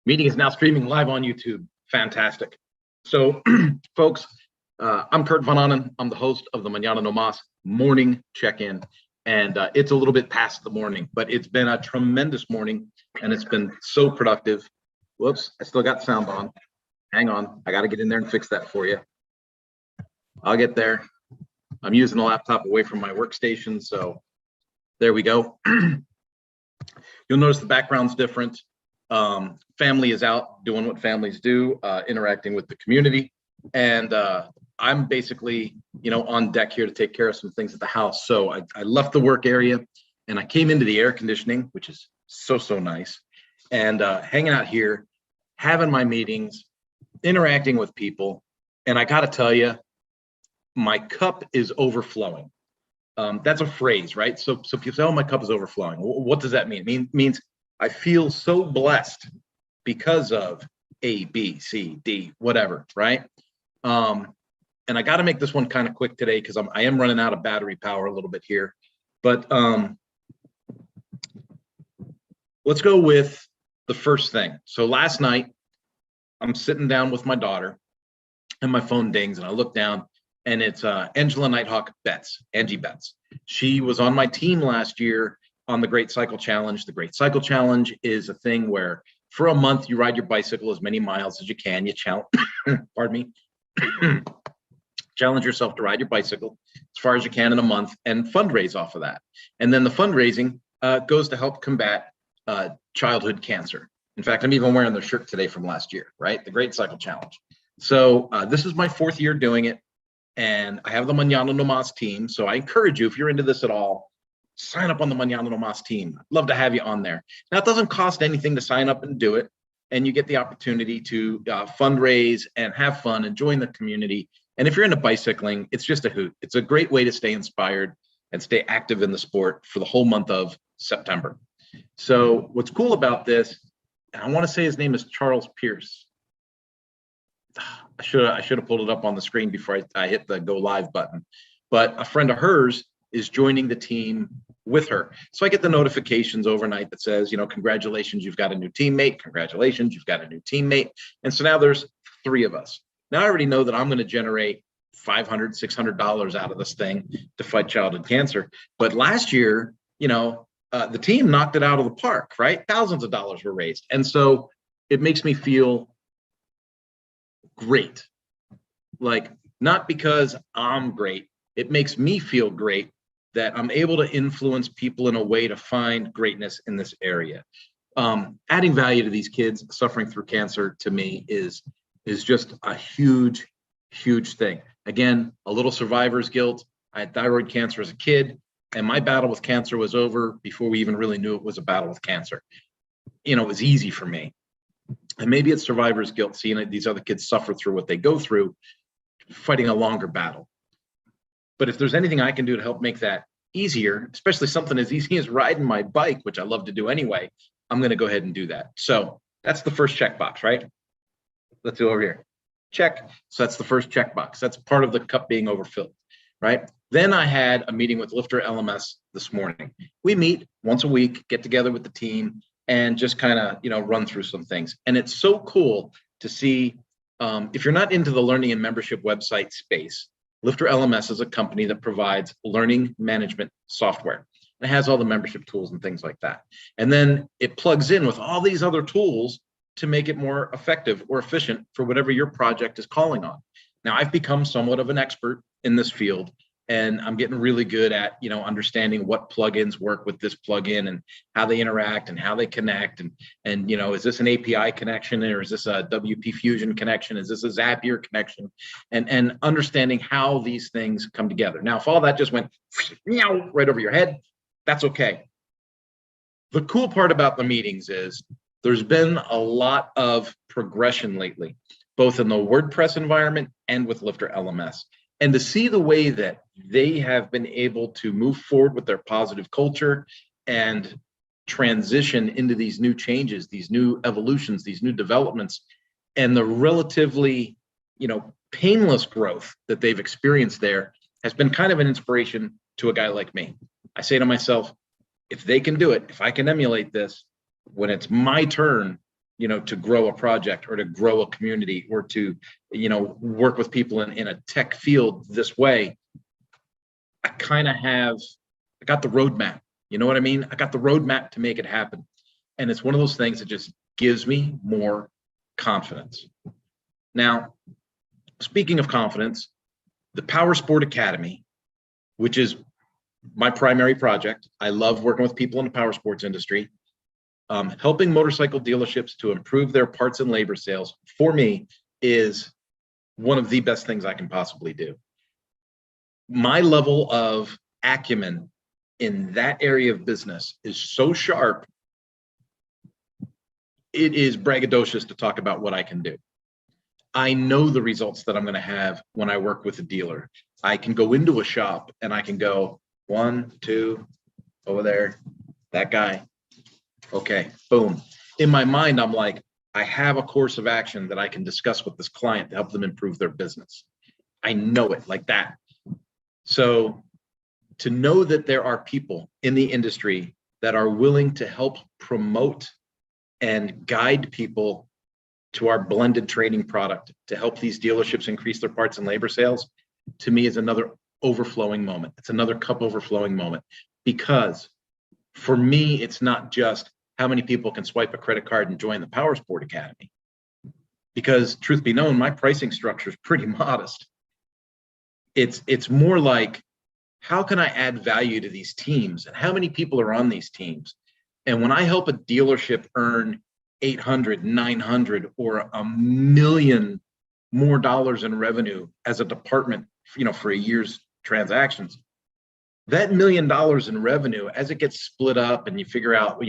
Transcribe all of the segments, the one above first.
Meeting is now streaming live on YouTube. Fantastic. So, folks, I'm Kurt Von Annen. I'm the host of the Mañana No Mas morning check-in. And it's a little bit past the morning, but it's been a tremendous morning and it's been so productive. Whoops, I still got sound on. Hang on, I got to get in there and fix that for you. I'll get there. I'm using the laptop away from my workstation, so there we go. You'll notice the background's different. Family is out doing what families do, interacting with the community. And I'm basically, on deck here to take care of some things at the house. So I left the work area and I came into the air conditioning, which is so nice. And hanging out here, having my meetings, interacting with people. And I got to tell you, my cup is overflowing. That's a phrase, right? So people say, oh, my cup is overflowing. What does that mean? It means I feel so blessed because of A, B, C, D, whatever, right? And I got to make this one kind of quick today because I am running out of battery power a little bit here. But let's go with the first thing. So last night, I'm sitting down with my daughter and my phone dings and I look down and it's Angela Nighthawk Betts, Angie Betts. She was on my team last year on the Great Cycle Challenge. The Great Cycle Challenge is a thing where for a month you ride your bicycle as many miles as you can. You challenge, pardon me, challenge yourself to ride your bicycle as far as you can in a month and fundraise off of that. And then the fundraising goes to help combat childhood cancer. In fact, I'm even wearing the shirt today from last year, right? The Great Cycle Challenge. So this is my 4th year doing it. And I have the Mañana No Mas team. So I encourage you, if you're into this at all, sign up on the Mañana No Mas team. I'd love to have you on there. Now, it doesn't cost anything to sign up and do it. And you get the opportunity to fundraise and have fun and join the community. And if you're into bicycling, it's just a hoot. It's a great way to stay inspired and stay active in the sport for the whole month of September. So what's cool about this, and I want to say his name is Charles Pierce. I should have pulled it up on the screen before I hit the go live button. But a friend of hers is joining the team with her. So I get the notifications overnight that says, congratulations, you've got a new teammate. Congratulations, you've got a new teammate. And so now there's 3 of us. Now I already know that I'm going to generate $500, $600 out of this thing to fight childhood cancer. But last year, the team knocked it out of the park, right? Thousands of dollars were raised. And so it makes me feel great. Like, not because I'm great, it makes me feel great that I'm able to influence people in a way to find greatness in this area. Adding value to these kids suffering through cancer, to me, is just a huge thing. Again, a little survivor's guilt. I had thyroid cancer as a kid, and my battle with cancer was over before we even really knew it was a battle with cancer. It was easy for me. And maybe it's survivor's guilt, seeing these other kids suffer through what they go through, fighting a longer battle. But if there's anything I can do to help make that easier, especially something as easy as riding my bike, which I love to do anyway, I'm going to go ahead and do that. So that's the first checkbox, right? Let's do over here. Check. So that's the first checkbox. That's part of the cup being overfilled, right? Then I had a meeting with Lifter LMS this morning. We meet once a week, get together with the team, and just kind of, run through some things. And it's so cool to see, if you're not into the learning and membership website space, Lifter LMS is a company that provides learning management software. It has all the membership tools and things like that. And then it plugs in with all these other tools to make it more effective or efficient for whatever your project is calling on. Now, I've become somewhat of an expert in this field, and I'm getting really good at, understanding what plugins work with this plugin and how they interact and how they connect. And is this an API connection, or is this a WP Fusion connection? Is this a Zapier connection? And understanding how these things come together. Now, if all that just went right over your head, that's okay. The cool part about the meetings is there's been a lot of progression lately, both in the WordPress environment and with Lifter LMS. And to see the way that they have been able to move forward with their positive culture and transition into these new changes, these new evolutions, these new developments, and the relatively, painless growth that they've experienced there has been kind of an inspiration to a guy like me. I say to myself, if they can do it, if I can emulate this, when it's my turn to grow a project or to grow a community or to, work with people in a tech field this way, I got the roadmap. You know what I mean? I got the roadmap to make it happen. And it's one of those things that just gives me more confidence. Now, speaking of confidence, the Power Sport Academy, which is my primary project. I love working with people in the power sports industry. Helping motorcycle dealerships to improve their parts and labor sales, for me, is one of the best things I can possibly do. My level of acumen in that area of business is so sharp, it is braggadocious to talk about what I can do. I know the results that I'm going to have when I work with a dealer. I can go into a shop and I can go 1, 2, over there, that guy. Okay, boom. In my mind, I'm like, I have a course of action that I can discuss with this client to help them improve their business. I know it like that. So to know that there are people in the industry that are willing to help promote and guide people to our blended training product to help these dealerships increase their parts and labor sales, to me is another overflowing moment. It's another cup overflowing moment, because for me, it's not just how many people can swipe a credit card and join the Power Sport Academy. Because truth be known, my pricing structure is pretty modest. It's more like, how can I add value to these teams and how many people are on these teams? And when I help a dealership earn 800, 900, or $1 million more dollars in revenue as a department, for a year's transactions, that $1 million in revenue, as it gets split up and you figure out,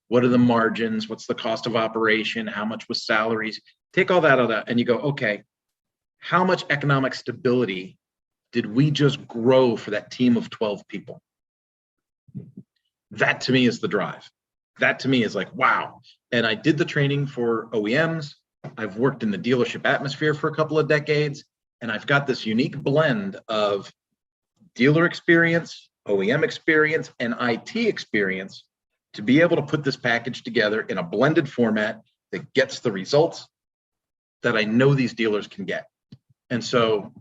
what are the margins, what's the cost of operation, how much was salaries, take all that out of that and you go, okay, how much economic stability did we just grow for that team of 12 people? That to me is the drive. That to me is like, wow. And I did the training for OEMs. I've worked in the dealership atmosphere for a couple of decades, and I've got this unique blend of dealer experience, OEM experience, and IT experience to be able to put this package together in a blended format that gets the results that I know these dealers can get. And so,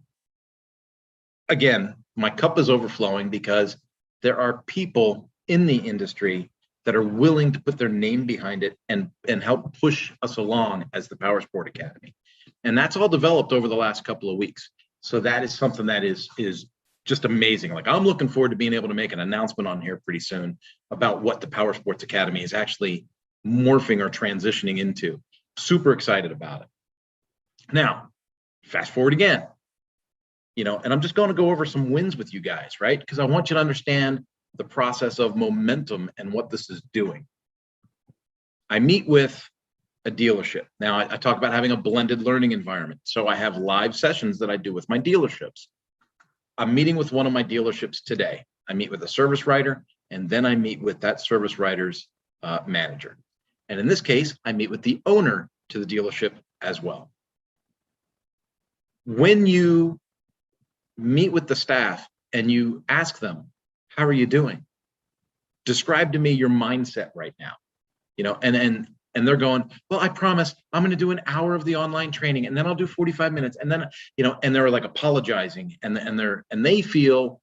again, my cup is overflowing because there are people in the industry that are willing to put their name behind it and help push us along as the Power Sport Academy. And that's all developed over the last couple of weeks. So that is something that is just amazing. Like, I'm looking forward to being able to make an announcement on here pretty soon about what the Power Sports Academy is actually morphing or transitioning into. Super excited about it. Now, fast forward again, and I'm just going to go over some wins with you guys, right? Because I want you to understand the process of momentum and what this is doing. I meet with a dealership. Now, I talk about having a blended learning environment. So I have live sessions that I do with my dealerships. I'm meeting with one of my dealerships today. I meet with a service writer, and then I meet with that service writer's manager. And in this case, I meet with the owner to the dealership as well. When you meet with the staff and you ask them, how are you doing? Describe to me your mindset right now. And they're going, well, I promise I'm going to do an hour of the online training, and then I'll do 45 minutes. And then, and they're like apologizing, and they feel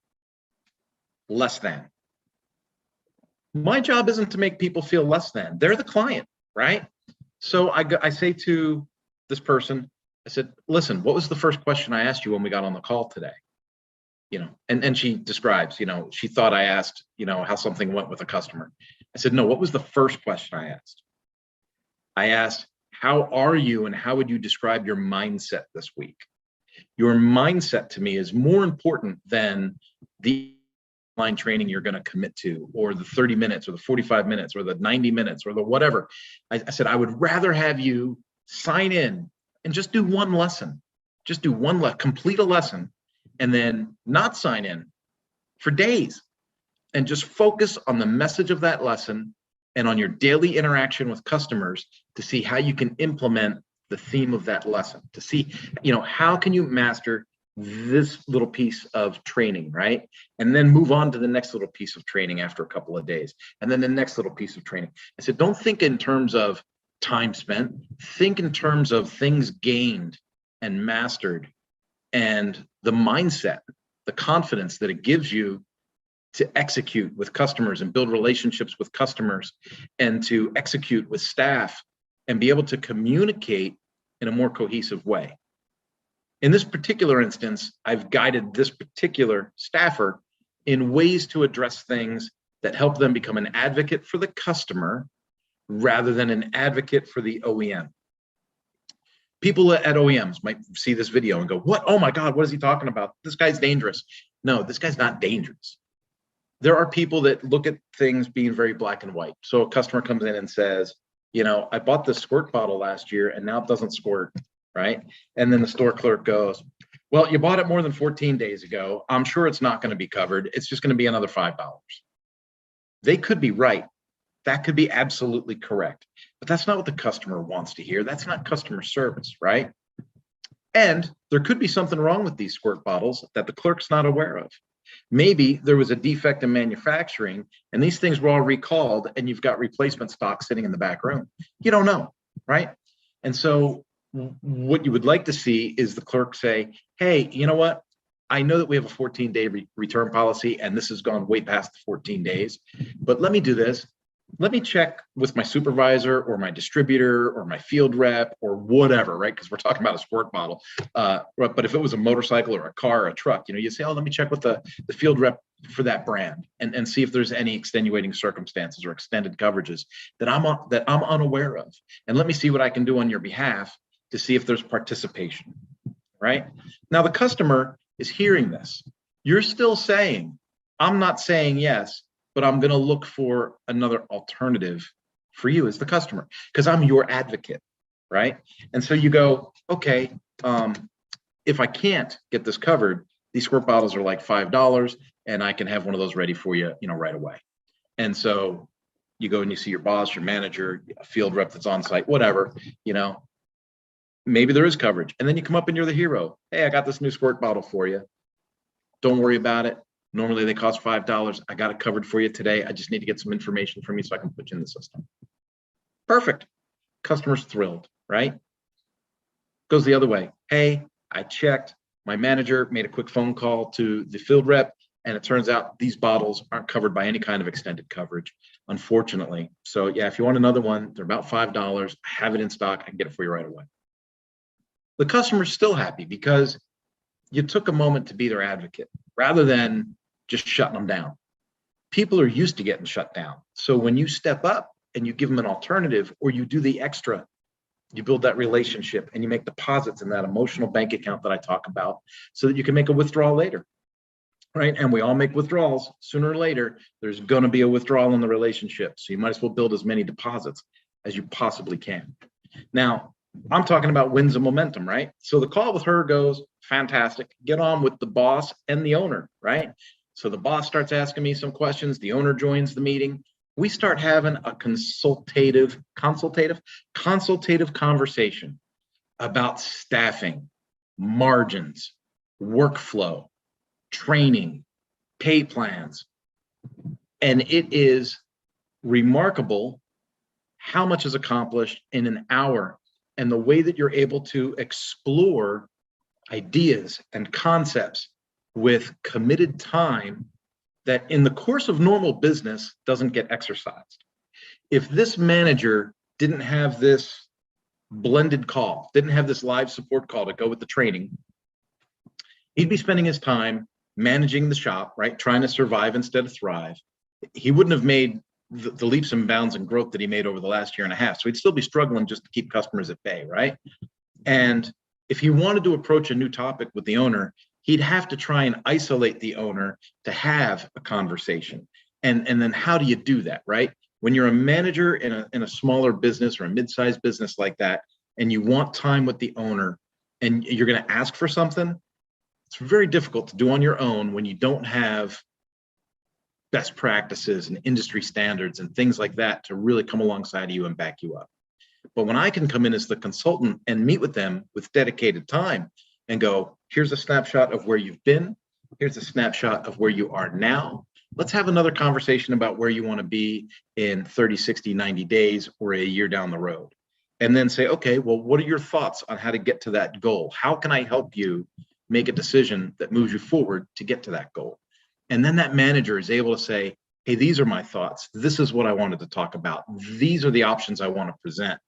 less than. My job isn't to make people feel less than. They're the client, right? So I say to this person, I said, listen, what was the first question I asked you when we got on the call today? And she describes, she thought I asked, how something went with a customer. I said, no, what was the first question I asked? I asked, how are you and how would you describe your mindset this week? Your mindset to me is more important than the online training you're going to commit to, or the 30 minutes or the 45 minutes or the 90 minutes or the whatever. I said, I would rather have you sign in and just do one lesson, complete a lesson, and then not sign in for days and just focus on the message of that lesson and on your daily interaction with customers to see how you can implement the theme of that lesson, to see, how can you master this little piece of training, right? And then move on to the next little piece of training after a couple of days, and then the next little piece of training. I said, don't think in terms of time spent. Think in terms of things gained and mastered, and the mindset, the confidence that it gives you to execute with customers and build relationships with customers, and to execute with staff and be able to communicate in a more cohesive way. In this particular instance, I've guided this particular staffer in ways to address things that help them become an advocate for the customer rather than an advocate for the OEM. People at OEMs might see this video and go, "What? Oh my God, what is he talking about? This guy's dangerous." No, this guy's not dangerous. There are people that look at things being very black and white. So a customer comes in and says, I bought this squirt bottle last year and now it doesn't squirt, right? And then the store clerk goes, "Well, you bought it more than 14 days ago. I'm sure it's not going to be covered. It's just going to be another $5. They could be right. That could be absolutely correct. But that's not what the customer wants to hear. That's not customer service, right? And there could be something wrong with these squirt bottles that the clerk's not aware of. Maybe there was a defect in manufacturing and these things were all recalled and you've got replacement stock sitting in the back room. You don't know, right? And so what you would like to see is the clerk say, "Hey, you know what? I know that we have a 14-day return policy and this has gone way past the 14 days, but let me do this. Let me check with my supervisor or my distributor or my field rep or whatever," right? Because we're talking about a squirt bottle. But if it was a motorcycle or a car or a truck, you say, "Oh, let me check with the field rep for that brand and see if there's any extenuating circumstances or extended coverages that I'm unaware of. And let me see what I can do on your behalf to see if there's participation," right? Now, the customer is hearing this. You're still saying, "I'm not saying yes, but I'm going to look for another alternative for you as the customer because I'm your advocate," right? And so you go, "Okay, if I can't get this covered, these squirt bottles are like $5 and I can have one of those ready for you, right away." And so you go and you see your boss, your manager, a field rep that's on site, whatever, maybe there is coverage. And then you come up and you're the hero. "Hey, I got this new squirt bottle for you. Don't worry about it. Normally they cost $5. I got it covered for you today. I just need to get some information from you so I can put you in the system." Perfect. Customer's thrilled, right? Goes the other way. "Hey, I checked. My manager made a quick phone call to the field rep, and it turns out these bottles aren't covered by any kind of extended coverage, unfortunately. So yeah, if you want another one, they're about $5. I have it in stock. I can get it for you right away." The customer's still happy because you took a moment to be their advocate rather than just shutting them down. People are used to getting shut down. So when you step up and you give them an alternative or you do the extra, you build that relationship and you make deposits in that emotional bank account that I talk about so that you can make a withdrawal later, right? And we all make withdrawals sooner or later. There's going to be a withdrawal in the relationship. So you might as well build as many deposits as you possibly can. Now, I'm talking about wins and momentum, right? So the call with her goes, fantastic. Get on with the boss and the owner, right? So the boss starts asking me some questions. The owner joins the meeting. We start having a consultative conversation about staffing, margins, workflow, training, pay plans. And it is remarkable how much is accomplished in an hour and the way that you're able to explore ideas and concepts with committed time that in the course of normal business doesn't get exercised. If this manager didn't have this blended call, didn't have this live support call to go with the training, he'd be spending his time managing the shop, right? Trying to survive instead of thrive. He wouldn't have made the leaps and bounds and growth that he made over the last year and a half. So he'd still be struggling just to keep customers at bay, right? And if he wanted to approach a new topic with the owner, he'd have to try and isolate the owner to have a conversation. And then how do you do that, right? When you're a manager in a smaller business or a mid-sized business like that, and you want time with the owner and you're going to ask for something, it's very difficult to do on your own when you don't have best practices and industry standards and things like that to really come alongside of you and back you up. But when I can come in as the consultant and meet with them with dedicated time and go, here's a snapshot of where you've been, here's a snapshot of where you are now. Let's have another conversation about where you want to be in 30, 60, 90 days or a year down the road. and then say, okay, well, what are your thoughts on how to get to that goal? How can I help you make a decision that moves you forward to get to that goal? And then that manager is able to say, hey, these are my thoughts. This is what I wanted to talk about. These are the options I want to present.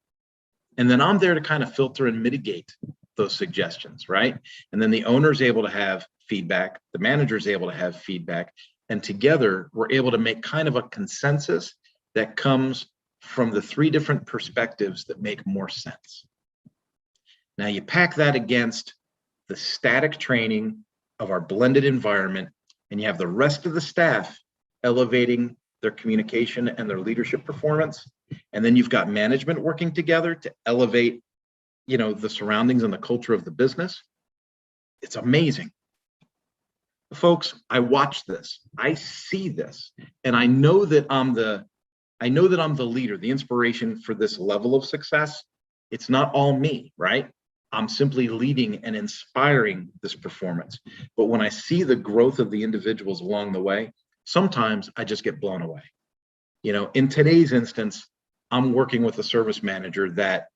And then I'm there to kind of filter and mitigate those suggestions, right? And then the owner is able to have feedback, the manager is able to have feedback, and together we're able to make kind of a consensus that comes from the three different perspectives that make more sense. Now you pack that against the static training of our blended environment, and you have the rest of the staff elevating their communication and their leadership performance. And then you've got management working together to elevate, the surroundings and the culture of the business. It's amazing. Folks, I watch this, I see this, and I know that I'm the leader, the inspiration for this level of success. It's not all me, right? I'm simply leading and inspiring this performance. But when I see the growth of the individuals along the way, sometimes I just get blown away. In today's instance, I'm working with a service manager that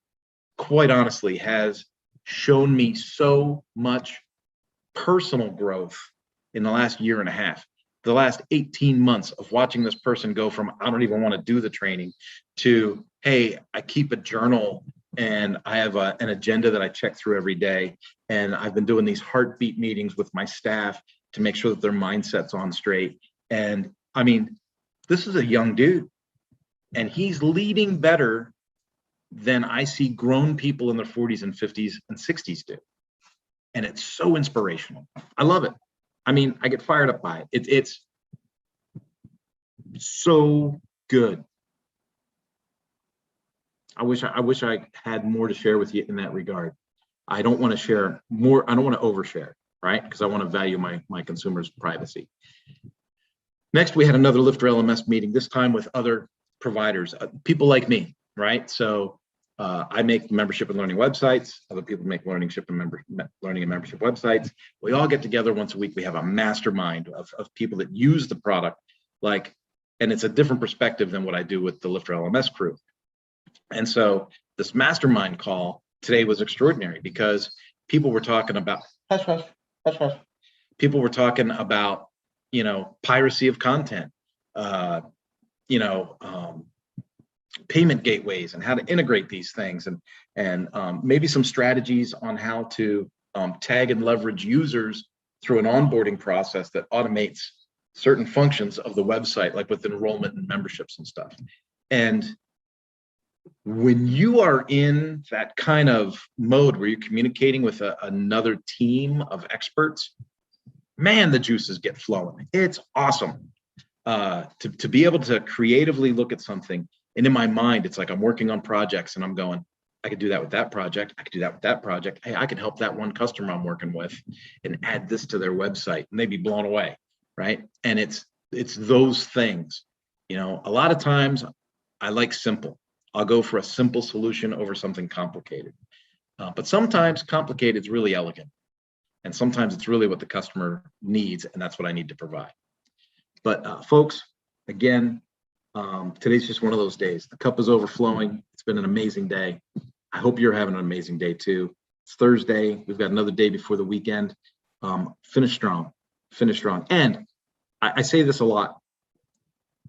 quite honestly has shown me so much personal growth in the last year and a half. The last 18 months of watching this person go from, I don't even want to do the training, to, hey, I keep a journal and I have an agenda that I check through every day. And I've been doing these heartbeat meetings with my staff to make sure that their mindset's on straight. And I mean, this is a young dude, and he's leading better than I see grown people in their 40s and 50s and 60s do. And it's so inspirational. I love it. I mean, I get fired up by it. It's so good. I wish I had more to share with you in that regard. I don't want to share more. I don't want to overshare, right? Because I want to value my consumers' privacy. Next, we had another Lifter LMS meeting, this time with other providers, people like me, right? So I make membership and learning websites. Other people make learning and membership websites. We all get together once a week. We have a mastermind of people that use the product, and it's a different perspective than what I do with the Lifter LMS crew. And so this mastermind call today was extraordinary because people were talking about People were talking about, piracy of content, payment gateways and how to integrate these things, and maybe some strategies on how to tag and leverage users through an onboarding process that automates certain functions of the website, like with enrollment and memberships and stuff. And when you are in that kind of mode where you're communicating with another team of experts, man, the juices get flowing. It's awesome to be able to creatively look at something. And in my mind, it's like I'm working on projects and I'm going, I could do that with that project. I could do that with that project. Hey, I could help that one customer I'm working with and add this to their website, and they'd be blown away, right? And it's those things. A lot of times I like simple. I'll go for a simple solution over something complicated. But sometimes complicated is really elegant. And sometimes it's really what the customer needs, and that's what I need to provide. But folks, again, today's just one of those days. The cup is overflowing. It's been an amazing day. I hope you're having an amazing day too. It's Thursday. We've got another day before the weekend. Finish strong. Finish strong. And I say this a lot.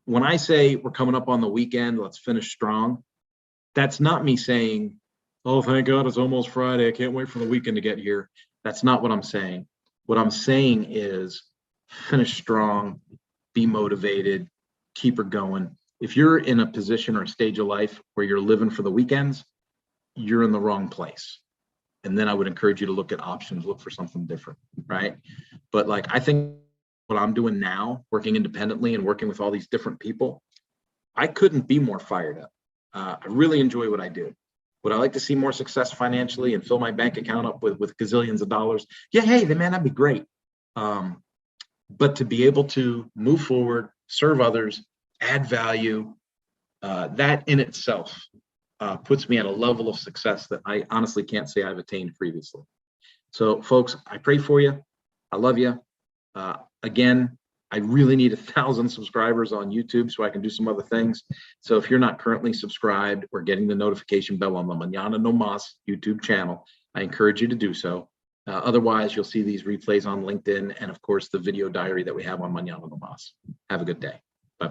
When I say we're coming up on the weekend, let's finish strong, that's not me saying, oh, thank God it's almost Friday. I can't wait for the weekend to get here. That's not what I'm saying. What I'm saying is finish strong, be motivated, keep her going. If you're in a position or a stage of life where you're living for the weekends, you're in the wrong place. And then I would encourage you to look at options, look for something different, right? But I think what I'm doing now, working independently and working with all these different people, I couldn't be more fired up. I really enjoy what I do. Would I like to see more success financially and fill my bank account up with gazillions of dollars? Yeah, hey, man, that'd be great. But to be able to move forward, serve others, add value, that in itself puts me at a level of success that I honestly can't say I've attained previously. So folks, I pray for you. I love you. Again, I really need 1,000 subscribers on YouTube so I can do some other things. So if you're not currently subscribed or getting the notification bell on the Mañana No Mas YouTube channel, I encourage you to do so. Otherwise, you'll see these replays on LinkedIn and, of course, the video diary that we have on Mañana No Mas. Have a good day.